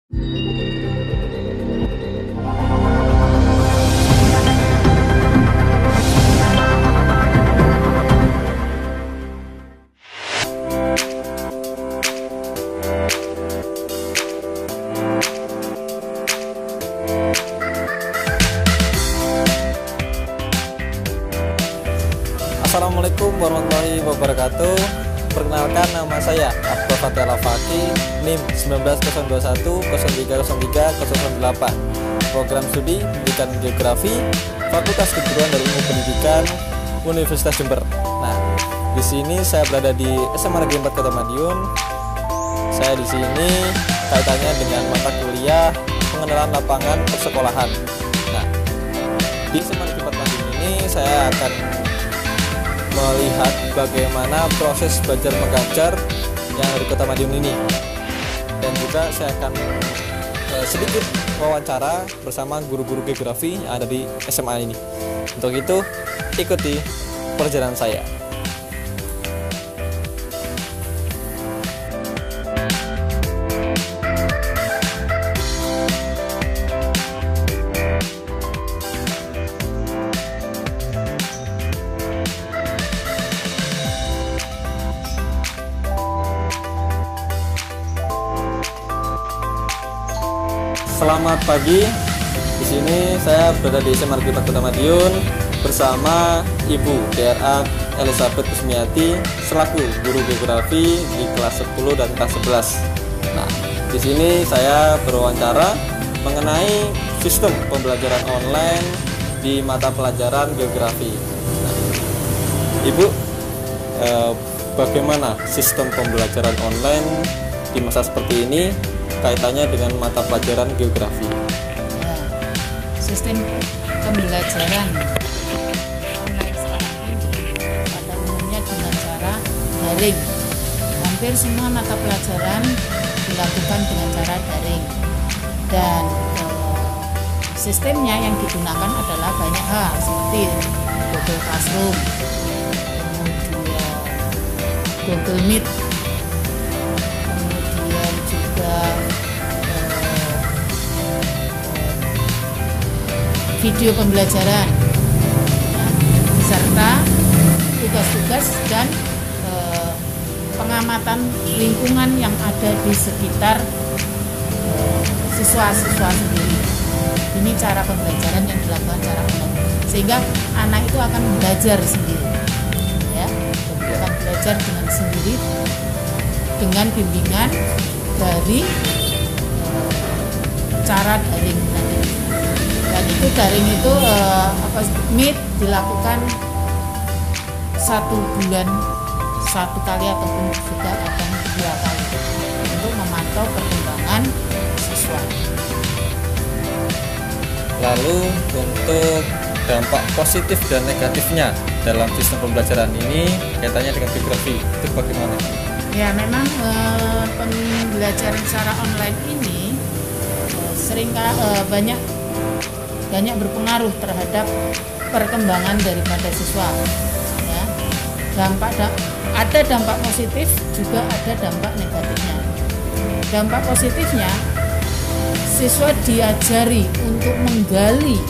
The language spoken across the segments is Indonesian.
Assalamualaikum warahmatullahi wabarakatuh. Perkenalkan, nama saya Abdul Fatih Al-Faqih, NIM 1901030308. Program studi Pendidikan Geografi, Fakultas Keguruan dan Ilmu Pendidikan, Universitas Jember. Nah, di sini saya berada di SMA Negeri 4 Kota Madiun. Saya di sini kaitannya dengan mata kuliah pengenalan lapangan persekolahan. Nah, di SMA Negeri 4 Madiun ini saya akan melihat bagaimana proses belajar mengajar yang ada di Kota Madiun ini, dan juga saya akan sedikit wawancara bersama guru-guru geografi yang ada di SMA ini. Untuk itu, ikuti perjalanan saya. Selamat pagi. Di sini saya berada di SMA Negeri 4 Kota Madiun bersama Ibu DRA Elizabeth Kusmiati selaku guru geografi di kelas 10 dan kelas 11. Nah, di sini saya berwawancara mengenai sistem pembelajaran online di mata pelajaran geografi. Nah, Ibu, bagaimana sistem pembelajaran online di masa seperti ini kaitannya dengan mata pelajaran geografi? Sistem pembelajaran online sekarang ini pada umumnya dengan cara daring. Hampir semua mata pelajaran dilakukan dengan cara daring, dan sistemnya yang digunakan adalah banyak hal seperti Google Classroom, kemudian Google Meet, kemudian juga video pembelajaran, serta tugas-tugas dan pengamatan lingkungan yang ada di sekitar siswa-siswa sendiri. Ini cara pembelajaran yang dilakukan secara online, sehingga anak itu akan belajar sendiri, ya, akan belajar dengan sendiri dengan bimbingan dari cara daring tadi. Dan itu daring itu Meet dilakukan 1 bulan 1 kali ataupun juga kadang 2 kali untuk memantau perkembangan siswa. Lalu untuk dampak positif dan negatifnya dalam sistem pembelajaran ini kaitannya dengan geografi, itu bagaimana? Ya, memang pembelajaran secara online ini sering banyak berpengaruh terhadap perkembangan daripada siswa. Ya, ada dampak positif, juga ada dampak negatifnya. Dampak positifnya, siswa diajari untuk menggali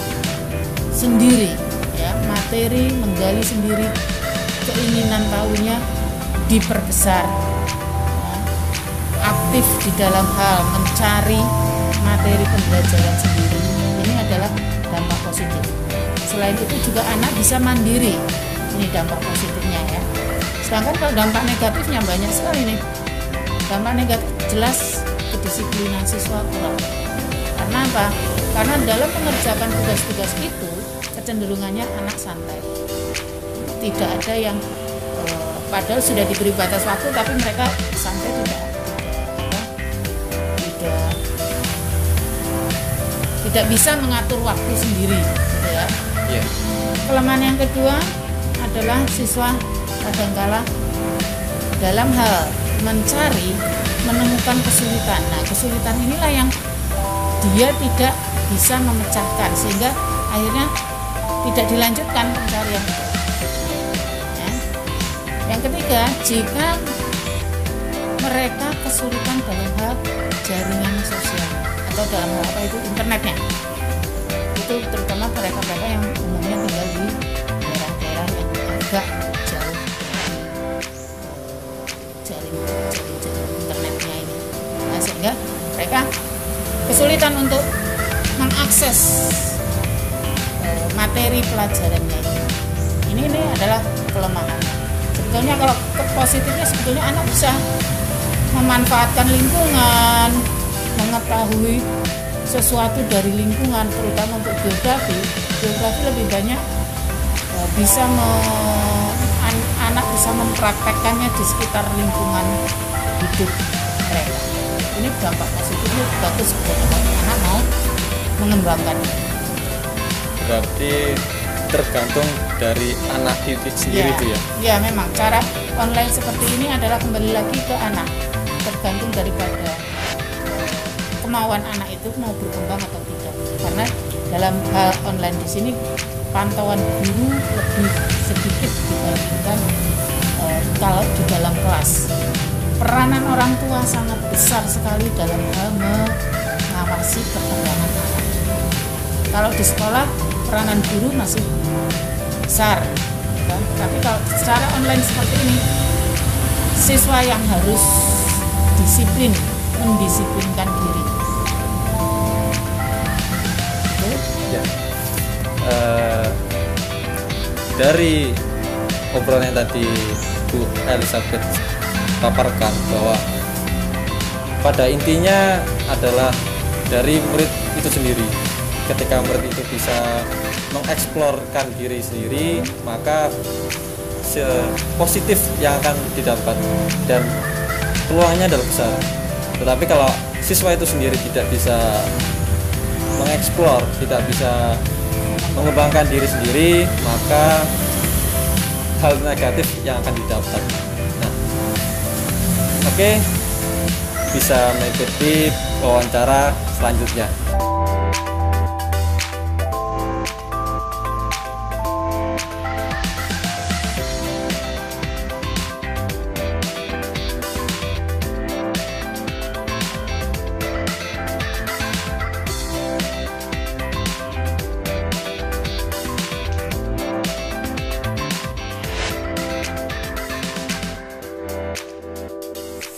sendiri, ya, materi, menggali sendiri, keinginan tahunya diperbesar, ya, aktif di dalam hal mencari materi pembelajaran sendiri. Ini adalah dampak positif. Selain itu juga anak bisa mandiri. Ini dampak positifnya, ya. Sedangkan kalau dampak negatifnya banyak sekali nih. Dampak negatif jelas kedisiplinan siswa kurang. Karena apa? Karena dalam mengerjakan tugas-tugas itu kecenderungannya anak santai. Tidak ada yang padahal sudah diberi batas waktu, tapi mereka santai, tidak bisa mengatur waktu sendiri, gitu ya. Yeah. Kelemahan yang kedua adalah siswa kadangkala dalam hal menemukan kesulitan. Nah, kesulitan inilah yang dia tidak bisa memecahkan, sehingga akhirnya tidak dilanjutkan pencarian itu. Ya. Yang ketiga, jika mereka kesulitan dalam hal jaringan sosial. atau dalam hal apa itu internetnya. Itu terutama mereka-mereka yang umumnya tinggal di daerah-daerah yang agak jauh jaring internetnya ini. Nah, sehingga mereka kesulitan untuk mengakses materi pelajarannya ini. Ini adalah kelemahan. Sebetulnya kalau positifnya sebetulnya anak bisa memanfaatkan lingkungan, mengetahui sesuatu dari lingkungan, terutama untuk geografi lebih banyak anak bisa mempraktekkannya di sekitar lingkungan hidup mereka. Ini dampak positifnya bagus kalau anak mau mengembangkan. Berarti tergantung dari anak didik sendiri itu ya? Ya, memang cara online seperti ini adalah kembali lagi ke anak, tergantung daripada kemauan anak itu mau berkembang atau tidak. Karena dalam hal online di sini pantauan guru lebih sedikit dibandingkan kalau di dalam kelas. Peranan orang tua sangat besar sekali dalam hal mengawasi perkembangan anak. Kalau di sekolah peranan guru masih besar, kan? Tapi kalau secara online seperti ini, siswa yang harus mendisiplinkan diri. Ya. Dari obrolan yang tadi Bu Elizabeth paparkan bahwa pada intinya adalah dari murid itu sendiri. Ketika murid itu bisa mengeksplorkan diri sendiri, maka positif yang akan didapat dan peluangnya adalah besar. Tetapi kalau siswa itu sendiri tidak bisa mengeksplor, tidak bisa mengembangkan diri sendiri, maka hal negatif yang akan didapat. Nah, oke, bisa mengikuti wawancara selanjutnya.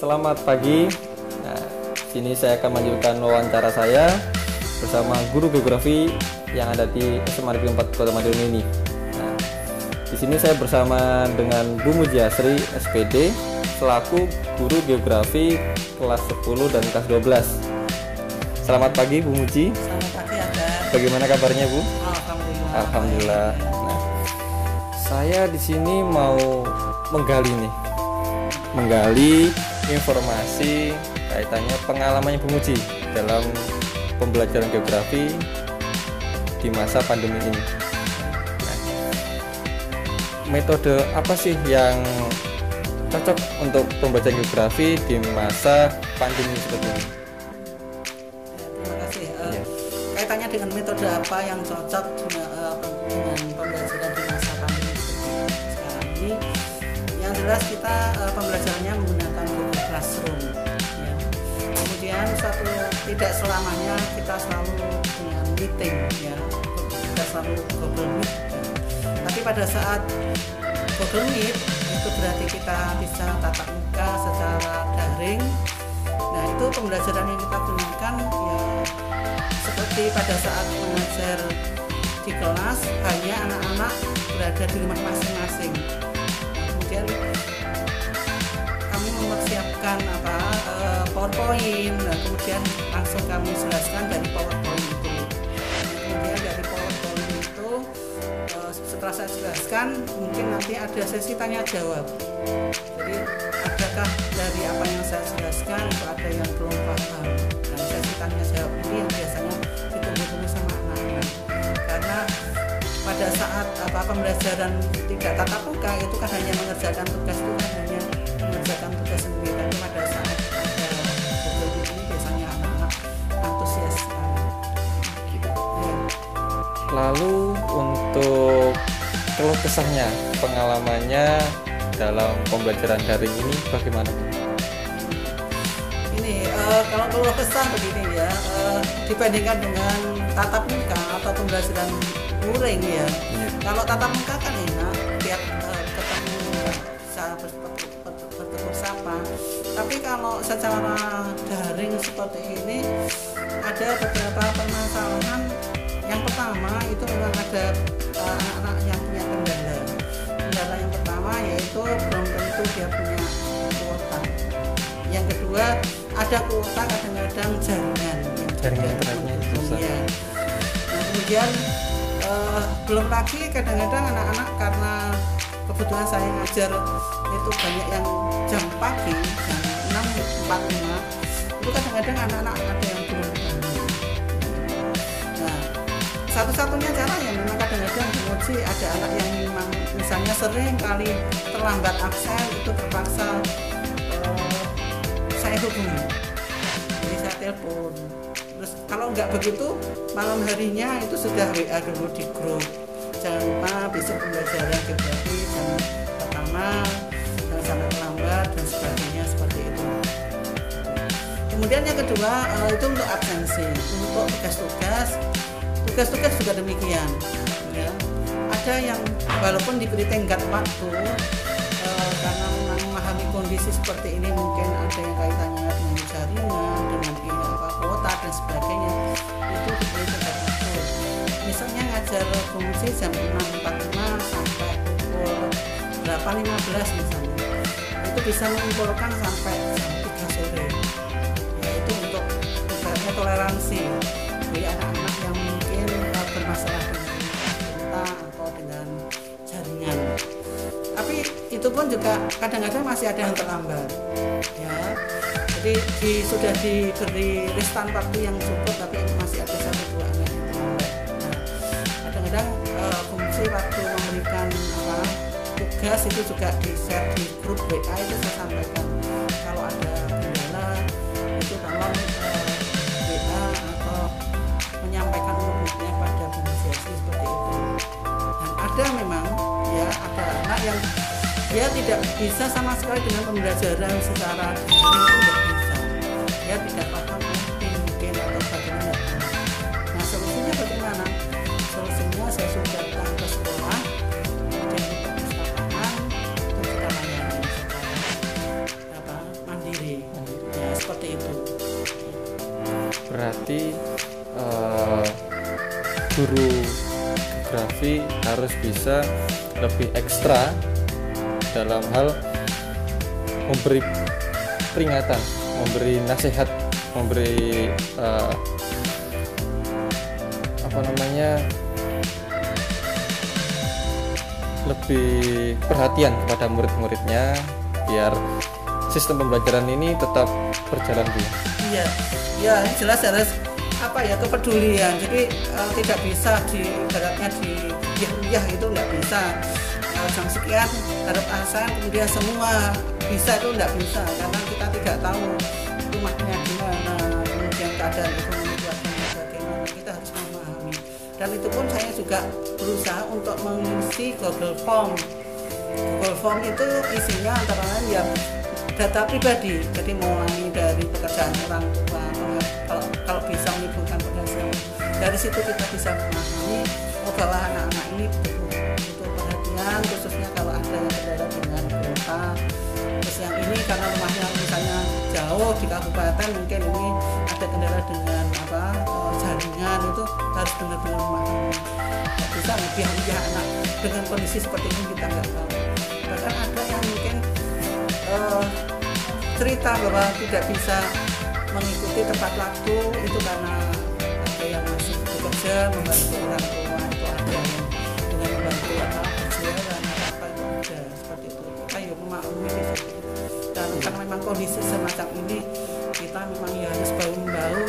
Selamat pagi. Nah, sini saya akan melanjutkan wawancara saya bersama guru geografi yang ada di SMA Negeri 4 Kota Madiun ini. Nah, di sini saya bersama dengan Bu Mujiasri SPD selaku guru geografi kelas 10 dan kelas 12. Selamat pagi Bu Muji. Selamat pagi Ada. Bagaimana kabarnya Bu? Alhamdulillah. Alhamdulillah. Nah, saya di sini mau menggali informasi kaitannya pengalamannya Bu Muji dalam pembelajaran geografi di masa pandemi ini. Nah, metode apa sih yang cocok untuk pembelajaran geografi di masa pandemi seperti ini? Terima kasih. Kaitannya dengan metode apa yang cocok dengan pembelajaran di masa pandemi sekarang ini? Yang jelas kita pembelajarannya menggunakan Google Classroom. Ya. Kemudian tidak selamanya kita selalu dengan meeting, ya. Kita selalu Google Meet. Ya. Tapi pada saat Google Meet itu berarti kita bisa tatap muka secara daring. Nah, itu pembelajaran yang kita gunakan ya seperti pada saat mengajar di kelas, hanya anak-anak berada di rumah masing-masing. Kemudian kami mempersiapkan PowerPoint, dan kemudian langsung kami jelaskan dari PowerPoint itu. Kemudian dari PowerPoint itu setelah saya jelaskan, mungkin nanti ada sesi tanya jawab. Jadi adakah dari apa yang saya jelaskan itu ada yang belum paham, dan sesi tanya jawab ini yang biasanya ditunggu-tunggu sama anak-anak, karena pada saat pembelajaran tidak tatap muka itu kan hanya mengerjakan tugas sendiri. Tapi pada saat ada Google Meet ini biasanya anak-anak antusias sekali. Gitu. Ya. Lalu untuk keluh kesahnya, pengalamannya dalam pembelajaran daring ini bagaimana? Ini kalau keluh kesah begini ya, dibandingkan dengan tatap muka atau pembelajaran luring ya. Kalau tatap muka kan enak, tiap ketemu bisa bertegur sapa. Tapi kalau secara daring seperti ini ada beberapa permasalahan. Yang pertama itu memang ada anak-anak yang punya kendala. Kendala yang pertama yaitu belum tentu dia punya kuota. Yang kedua ada kuota kadang-kadang jaringan internetnya susah. Nah, kemudian belum lagi kadang-kadang anak-anak karena kebetulan saya ngajar itu banyak yang jam pagi jam 6.45 itu kadang-kadang anak-anak ada yang belum bangun. Nah, satu-satunya cara yang memang kadang-kadang diuji ada anak yang memang misalnya sering kali terlambat absen itu terpaksa saya hubungi, jadi saya telepon. Terus kalau nggak begitu malam harinya itu sudah WA dulu di grup, jangan lupa besok pembelajaran geografi jam pertama jangan sampai terlambat dan sebagainya seperti itu. Kemudian yang kedua itu untuk absensi, untuk tugas-tugas juga demikian ya. Ada yang walaupun diberi tenggat waktu karena memang memahami kondisi seperti ini, mungkin ada yang kaitannya dengan jaringan, dengan kuota dan sebagainya, itu diberi tenggat waktu. Misalnya ngajar fungsi jam 6.45 sampai pukul 8.15 misalnya, itu bisa mengumpulkan sampai jam 3 sore. Yaitu untuk ibaratnya toleransi bagi anak-anak yang mungkin bermasalah dengan kuota atau dengan jaringan. Tapi itu pun juga kadang-kadang masih ada yang terlambat ya. Jadi sudah diberi restan waktu yang cukup tapi masih ada 1-2 anak yang terlambat. Nah, kadang-kadang fungsi waktu memberikan tugas itu juga di share di grup WA itu saya sampaikan kalau ada kendala itu tolong WA atau menyampaikan untuknya pada pembelajaran seperti itu. Dan ada memang ya ada anak yang dia tidak bisa sama sekali dengan pembelajaran secara daring, tidak bisa, dia tidak paham mungkin atau bagaimana. Nah solusinya bagaimana? Solusinya saya sudah datang ke sekolah, kemudian di perpustakaan itu kita layani secara mandiri ya, seperti itu. Berarti guru geografi harus bisa lebih ekstra dalam hal memberi peringatan, memberi nasihat, memberi lebih perhatian kepada murid-muridnya biar sistem pembelajaran ini tetap berjalan Bu. Iya, ya jelas harus kepedulian. Jadi tidak bisa ibaratnya diyah itu nggak bisa. Jam sekian harap asan kemudian semua bisa, itu nggak bisa karena kita tidak tahu rumahnya gimana, kemudian keadaan ekonomi keluarganya bagaimana, kita harus memahami. Dan itu pun saya juga berusaha untuk mengisi Google Form. Google Form itu isinya antara lain ya data pribadi, jadi mulai dari pekerjaan orang tua, kalau bisa menimbulkan penghasilan, dari situ kita bisa memahami bahwa anak-anak ini butuh perhatian, khususnya kalau ada yang kendala dengan kuota. Terus yang ini karena rumahnya misalnya jauh di kabupaten, mungkin ini ada kendala dengan jaringan, itu harus benar-benar memahami. Tidak bisa lebih anak dengan kondisi seperti ini, kita nggak tahu. Bahkan ada yang mungkin cerita bahwa tidak bisa mengikuti tepat waktu itu karena ada yang masih bekerja membantu orang tua, itu ada yang dengan membantu berjualan apa itu ada seperti itu. Kita ya memaklumi di situ. Dan karena memang kondisi semacam ini kita memang ya harus bahu-membahu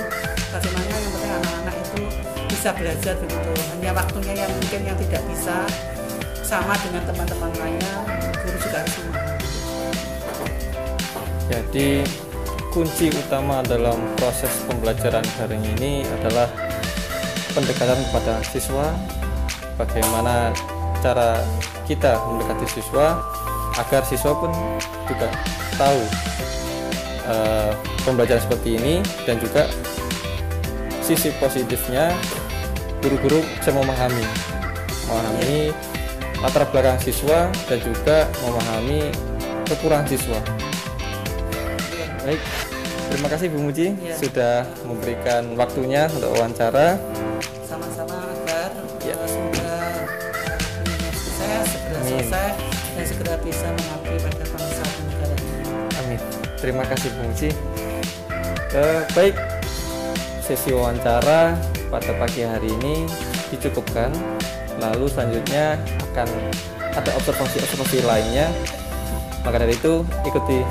bagaimana yang penting anak-anak itu bisa belajar begitu. Hanya waktunya yang mungkin yang tidak bisa sama dengan teman-teman lainnya, guru juga harus memahami. Jadi kunci utama dalam proses pembelajaran daring ini adalah pendekatan kepada siswa, bagaimana cara kita mendekati siswa agar siswa pun juga tahu pembelajaran seperti ini, dan juga sisi positifnya guru-guru bisa memahami latar belakang siswa dan juga memahami kekurangan siswa. Baik, terima kasih Bu Muji sudah memberikan waktunya untuk wawancara. Sama-sama Akbar. Ya. Semoga sukses, segera selesai dan segera bisa mengabdi pada bangsa dan negara ini. Amin. Terima kasih Bu Muji. Baik, sesi wawancara pada pagi hari ini dicukupkan. Lalu selanjutnya akan ada observasi lainnya. Maka dari itu ikuti